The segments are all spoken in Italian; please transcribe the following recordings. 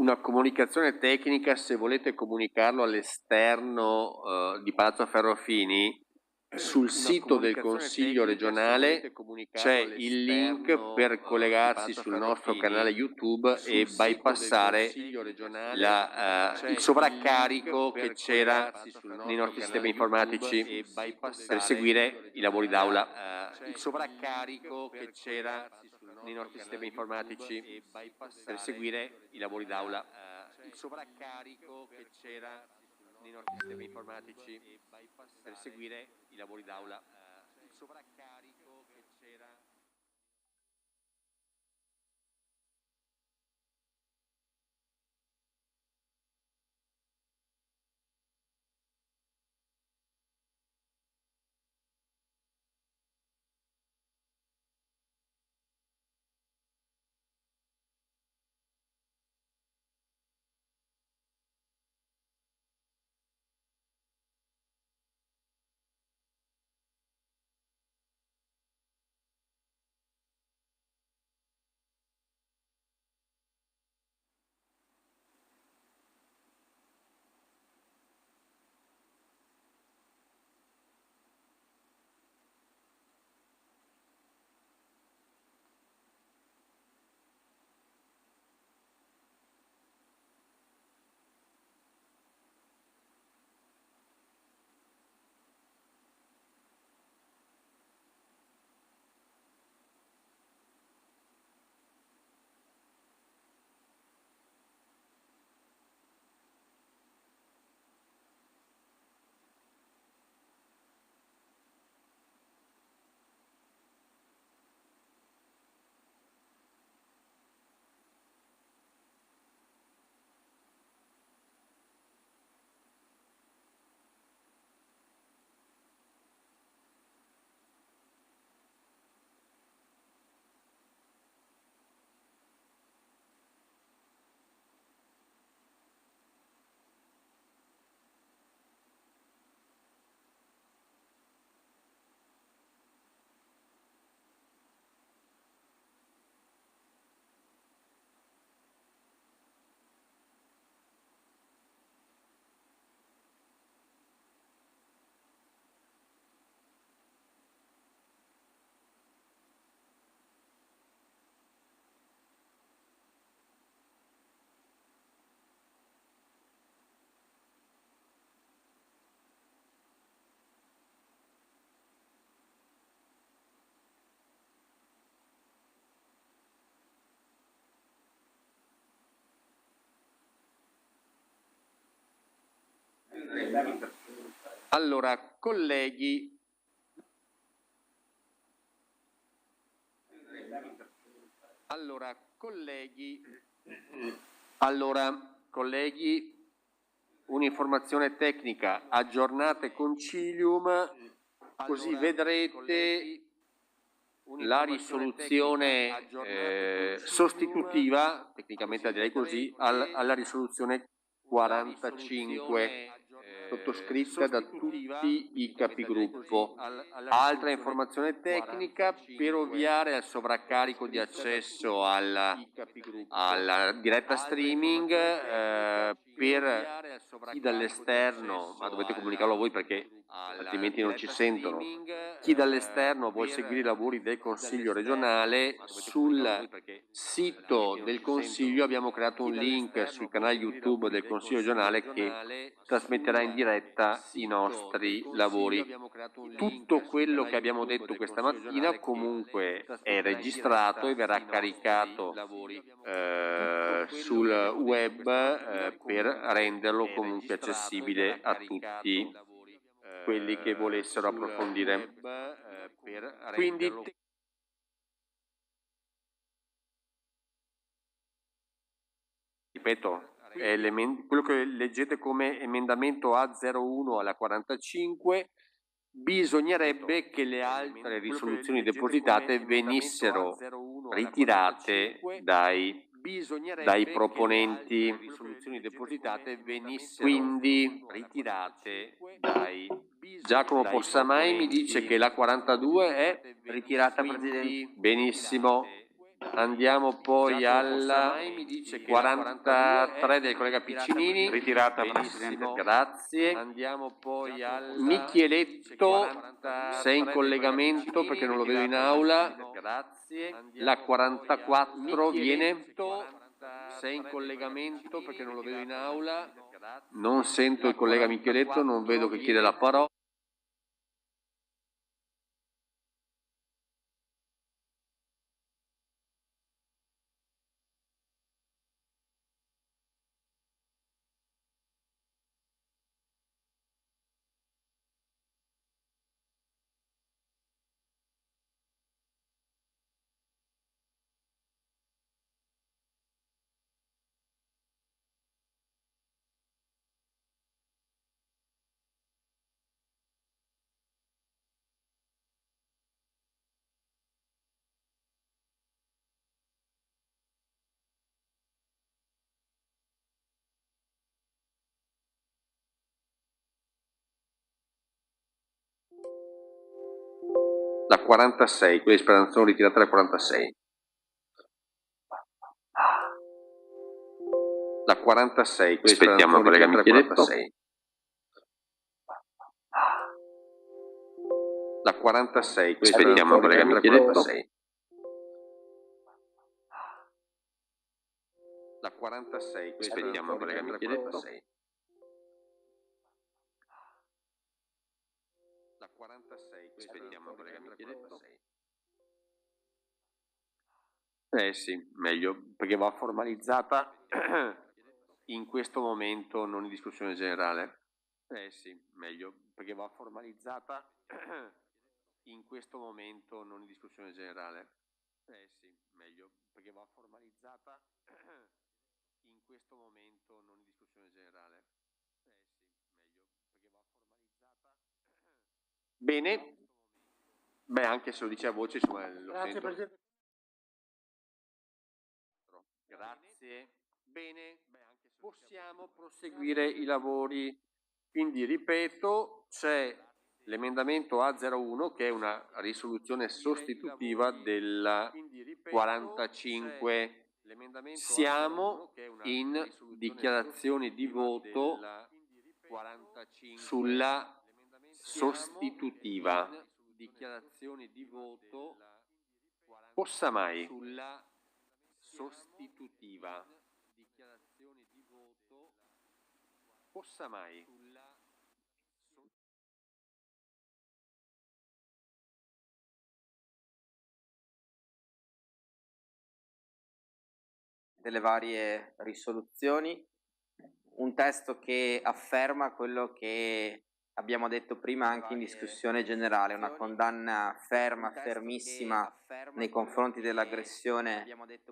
una comunicazione tecnica, se volete comunicarlo all'esterno di Palazzo Ferrofini, sul sito del Consiglio regionale c'è il link per collegarsi sul nostro canale YouTube e bypassare il sovraccarico che c'era nei nostri sistemi informatici per seguire i lavori d'aula. Il sovraccarico che c'era nei nostri sistemi informatici per seguire i lavori d'aula. Il sovraccarico che c'era nei nostri sistemi informatici per seguire i lavori d'aula. Il sovraccarico che c'era. Allora, colleghi, un'informazione tecnica: aggiornate Concilium, così vedrete la risoluzione sostitutiva, tecnicamente direi così, alla risoluzione 45 sottoscritta da tutti i capigruppo. Altra informazione tecnica: per ovviare al sovraccarico di accesso alla diretta streaming, per chi dall'esterno, ma dovete comunicarlo a voi perché altrimenti non ci sentono, chi dall'esterno vuole seguire i lavori del Consiglio regionale, sul sito del Consiglio abbiamo creato un link sul canale YouTube del Consiglio regionale che trasmetterà in diretta i nostri lavori. Tutto quello che abbiamo detto questa mattina comunque è registrato e verrà caricato sul web per renderlo comunque accessibile a tutti quelli che volessero approfondire. Quindi ripeto, quello che leggete come emendamento A01 alla 45, bisognerebbe che le altre risoluzioni depositate venissero ritirate dai proponenti. Quindi ritirate dai Giacomo Possamai mi dice che la 42 è ritirata, Presidente. benissimo. Andiamo poi alla 43 del collega Piccinini. Ritirata, Benissimo, grazie. Andiamo poi al Michieletto, sei in collegamento perché non lo vedo in aula. Grazie. La 44 viene. Sei in collegamento perché non lo vedo in aula. Non sento il collega Michieletto, non vedo che chiede la parola. La 46, quella di Speranzone ritirata la 46. La 46, quella di Aspettiamo, Speranzone ritirata la Michieletto. 46. La 46, quella di Aspettiamo, Speranzone ritirata la Michieletto. 46. La 46, quella di Aspettiamo, Speranzone ritirata la Michieletto. 46. La 46, Aspettiamo, Michieletto. Sì, meglio, perché va formalizzata in questo momento, non in discussione generale. Sì, meglio, perché va formalizzata in questo momento, non in discussione generale. Sì, meglio, perché va formalizzata in questo momento, non in discussione generale. Sì, meglio, perché va formalizzata. Bene. Beh, anche se lo dice a voce, insomma, lo sento. Presidente. Grazie. Bene, possiamo proseguire i lavori. Quindi, ripeto, c'è l'emendamento A01 che è una risoluzione sostitutiva della 45. Siamo in dichiarazione di voto sulla sostitutiva. Dichiarazione di voto. Possa mai? Sulla sostitutiva. Dichiarazione di voto. Possa mai? Delle varie risoluzioni, un testo che afferma quello che abbiamo detto prima anche in discussione generale, una condanna ferma, fermissima nei confronti dell'aggressione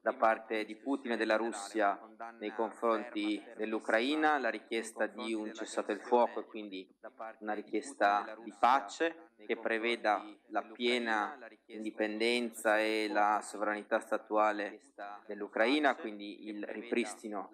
da parte di Putin e della Russia nei confronti dell'Ucraina, la richiesta di un cessate il fuoco e quindi una richiesta di pace che preveda la piena indipendenza e la sovranità statuale dell'Ucraina, quindi il ripristino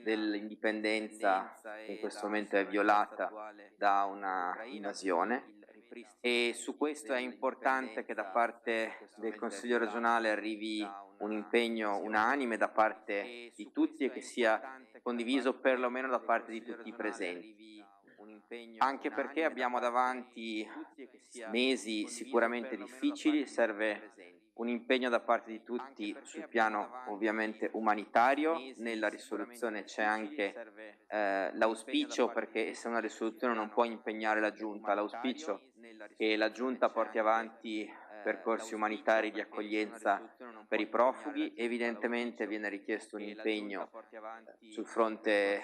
dell'indipendenza che in questo momento è violata da una invasione. E su questo è importante che da parte del Consiglio regionale arrivi un impegno unanime da parte di tutti e che sia condiviso perlomeno da parte di tutti i presenti. Anche perché abbiamo davanti mesi sicuramente difficili, serve un impegno da parte di tutti sul piano ovviamente umanitario. Nella risoluzione c'è anche l'auspicio, perché se una risoluzione non può impegnare la Giunta, l'auspicio che la Giunta porti avanti percorsi umanitari di accoglienza per i profughi. Evidentemente viene richiesto un impegno sul fronte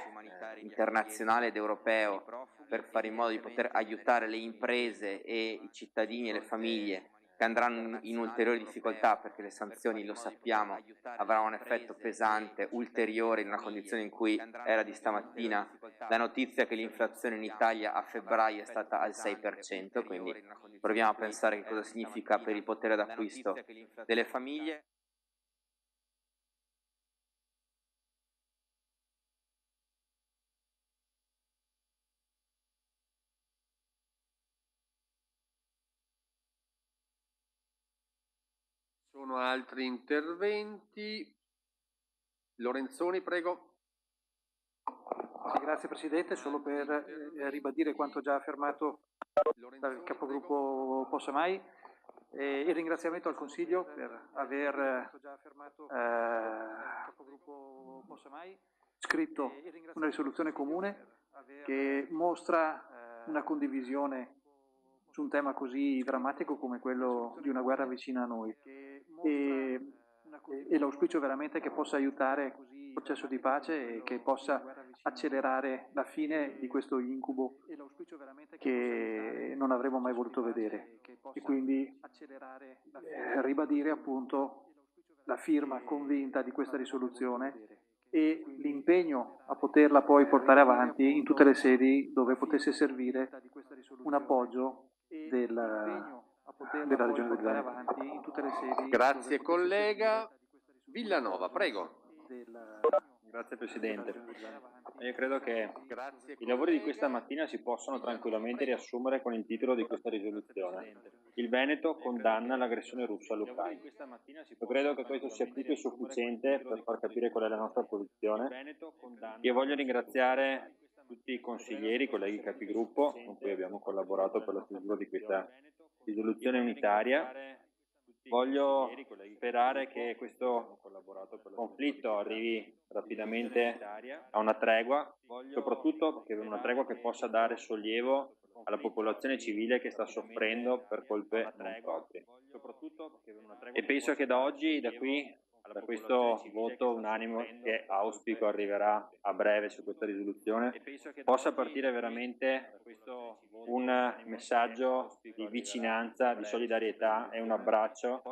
internazionale ed europeo per fare in modo di poter aiutare le imprese e i cittadini e le famiglie che andranno in ulteriori difficoltà, perché le sanzioni, lo sappiamo, avranno un effetto pesante, ulteriore, in una condizione in cui era di stamattina la notizia che l'inflazione in Italia a febbraio è stata al 6%, quindi proviamo a pensare che cosa significa per il potere d'acquisto delle famiglie. Sono altri interventi? Lorenzoni, prego. Sì, grazie Presidente, solo per ribadire quanto già affermato dal capogruppo Possamai e il ringraziamento al Consiglio per aver scritto una risoluzione comune che mostra una condivisione su un tema così drammatico come quello di una guerra vicina a noi e l'auspicio veramente che possa aiutare il processo di pace e che possa accelerare la fine di questo incubo che non avremmo mai voluto vedere e quindi ribadire appunto la firma convinta di questa risoluzione e l'impegno a poterla poi portare avanti in tutte le sedi dove potesse servire un appoggio della Regione del Veneto. Grazie collega. Villanova, prego. Grazie Presidente. Io credo che i lavori di questa mattina si possono tranquillamente riassumere con il titolo di questa risoluzione. Il Veneto condanna l'aggressione russa all'Ucraina. Io credo che questo sia più che sufficiente per far capire qual è la nostra posizione. Io voglio ringraziare tutti i consiglieri, colleghi capigruppo con cui abbiamo collaborato per la stesura di questa risoluzione unitaria. Voglio sperare che questo conflitto arrivi rapidamente a una tregua, soprattutto che una tregua che possa dare sollievo alla popolazione civile che sta soffrendo per colpe non proprie. E penso che da oggi, da qui, da questo voto unanime che auspico arriverà a breve su questa risoluzione, possa partire veramente un messaggio di vicinanza, di solidarietà e un abbraccio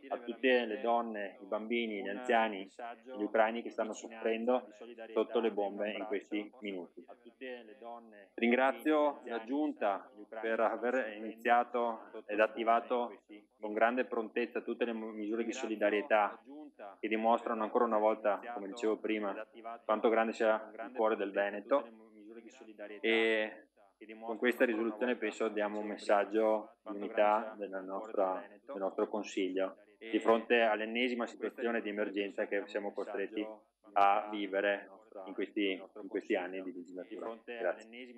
a tutte le donne, i bambini, gli anziani, gli ucraini che stanno soffrendo sotto le bombe in questi minuti. Ringrazio la Giunta per aver iniziato ed attivato con grande prontezza tutte le misure di solidarietà che dimostrano ancora una volta, come dicevo prima, quanto grande sia il cuore del Veneto e con questa risoluzione penso diamo un messaggio di unità del nostro Consiglio di fronte all'ennesima situazione di emergenza che siamo costretti a vivere in questi anni di legislatura. Grazie.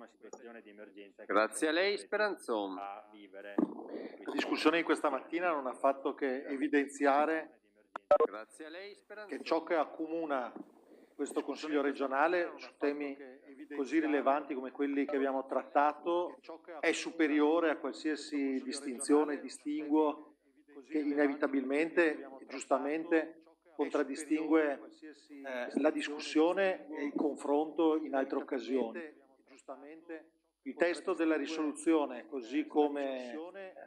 Grazie a lei, Speranzon. La discussione di questa mattina non ha fatto che evidenziare che ciò che accomuna questo Consiglio regionale su temi così rilevanti come quelli che abbiamo trattato è superiore a qualsiasi distinzione, distinguo che inevitabilmente e giustamente contraddistingue la discussione e il confronto in altre occasioni. Il testo della risoluzione, così come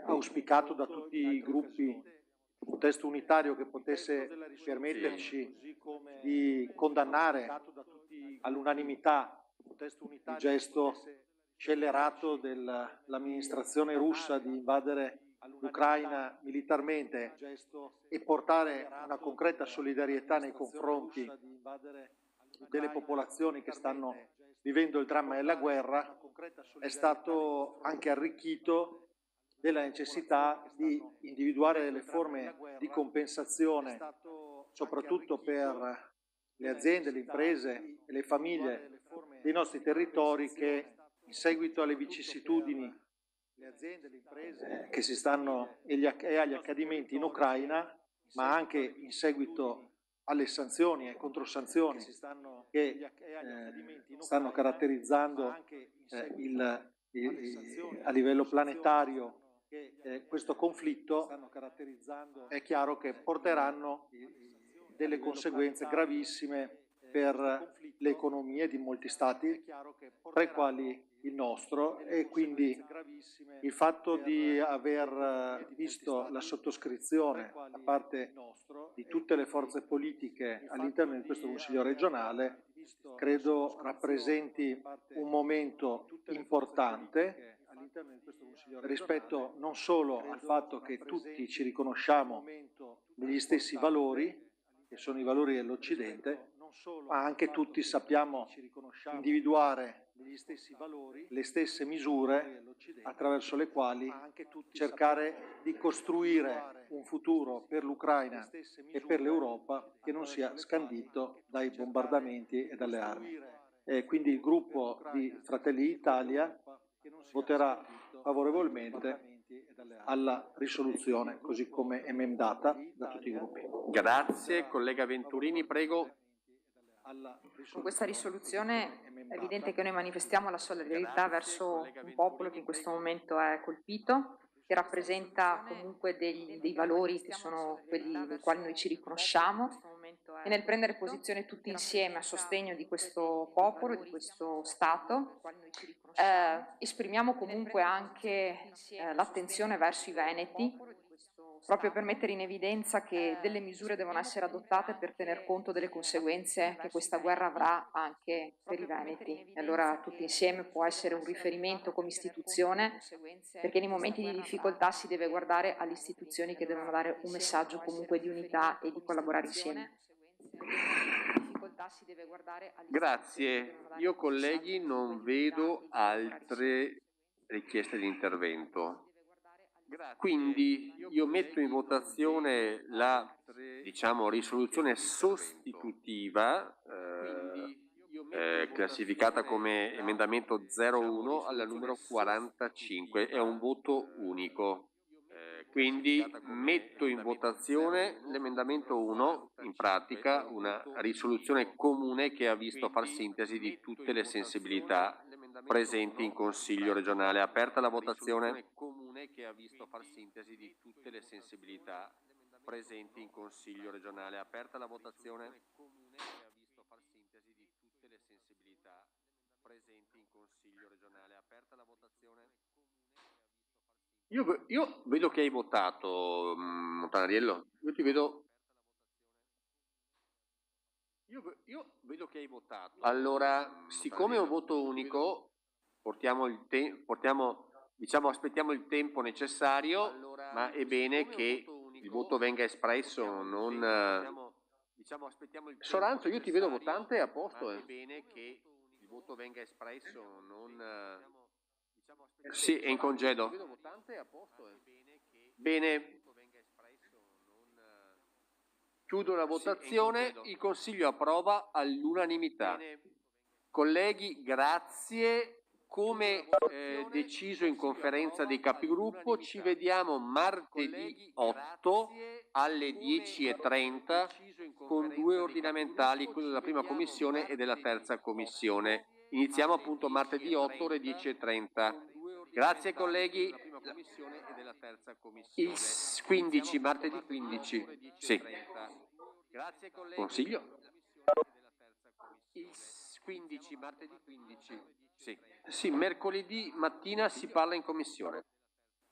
auspicato da tutti i gruppi, un testo unitario che potesse permetterci di condannare all'unanimità il gesto scellerato dell'amministrazione russa di invadere l'Ucraina militarmente e portare una concreta solidarietà nei confronti delle popolazioni che stanno vivendo il dramma della guerra, è stato anche arricchito della necessità di individuare delle forme di compensazione, soprattutto per le aziende, le imprese e le famiglie dei nostri territori che in seguito alle vicissitudini che si stanno e agli accadimenti in Ucraina, ma anche in seguito alle sanzioni e controsanzioni che stanno caratterizzando a livello planetario questo conflitto, è chiaro che porteranno delle conseguenze gravissime per le economie di molti stati, tra i quali il nostro, e quindi il fatto di aver visto la sottoscrizione da parte di tutte le forze politiche all'interno di questo Consiglio regionale credo rappresenti un momento importante rispetto non solo al fatto che tutti ci riconosciamo negli stessi valori, che sono i valori dell'Occidente, ma anche tutti sappiamo individuare gli stessi valori, le stesse misure attraverso le quali cercare di costruire un futuro per l'Ucraina e per l'Europa che non sia scandito dai bombardamenti e dalle armi. Quindi il gruppo di Fratelli d'Italia voterà favorevolmente alla risoluzione così come emendata da tutti i gruppi. Grazie, collega Venturini, prego. Con questa risoluzione è evidente che noi manifestiamo la solidarietà verso un popolo che in questo momento è colpito, che rappresenta comunque dei valori che sono quelli nei quali noi ci riconosciamo, e nel prendere posizione tutti insieme a sostegno di questo popolo, di questo Stato, esprimiamo comunque anche l'attenzione verso i veneti, proprio per mettere in evidenza che delle misure devono essere adottate per tener conto delle conseguenze che questa guerra avrà anche per i veneti. E allora tutti insieme può essere un riferimento come istituzione, perché nei momenti di difficoltà si deve guardare alle istituzioni che devono dare un messaggio comunque di unità e di collaborare insieme. Grazie. Io, colleghi, non vedo altre richieste di intervento. Quindi io metto in votazione la, risoluzione sostitutiva classificata come emendamento 01 alla numero 45. È un voto unico. Quindi metto in votazione l'emendamento 1, in pratica una risoluzione comune che ha visto far sintesi di tutte le sensibilità presenti in Consiglio regionale. Aperta la votazione. Comune che ha visto far sintesi di tutte le sensibilità presenti in Consiglio regionale. Aperta la votazione. Comune che ha visto far sintesi di tutte le sensibilità presenti in Consiglio regionale. Aperta la votazione. Io vedo che hai votato, Montanariello. Io ti vedo. Io vedo che hai votato. Allora, siccome è un voto unico, aspettiamo il tempo necessario, ma è bene che il voto venga espresso, non. Soranzo, io ti vedo votante a posto. È bene che il voto venga espresso, non. Sì, è in congedo. Bene. Chiudo la votazione, il Consiglio approva all'unanimità. Colleghi, grazie. Come deciso in conferenza dei capigruppo, ci vediamo martedì 8 alle 10:30 con 2 ordinamentali, quello della prima commissione e della terza commissione. Iniziamo appunto martedì 8 ore 10:30. Grazie colleghi. Il 15, martedì 15. Sì. Consiglio? Il 15, martedì 15. Sì. Sì, mercoledì mattina si parla in commissione.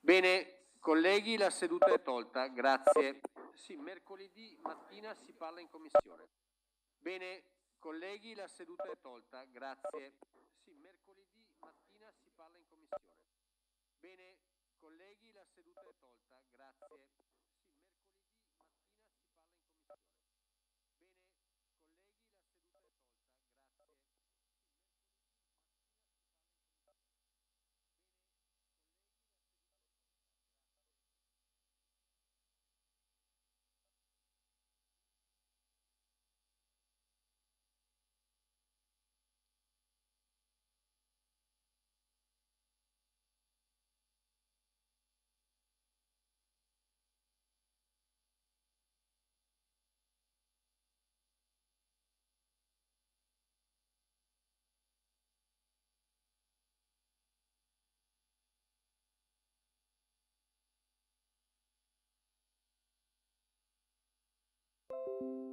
Bene, colleghi, la seduta è tolta. Grazie. Sì, mercoledì mattina si parla in commissione. Bene, colleghi, la seduta è tolta. Grazie. Sì, mercoledì mattina si parla in commissione. Bene, colleghi, la seduta è tolta. Grazie. Sì, mercoledì mattina si parla in commissione. Bene, colleghi, la seduta è tolta. Grazie.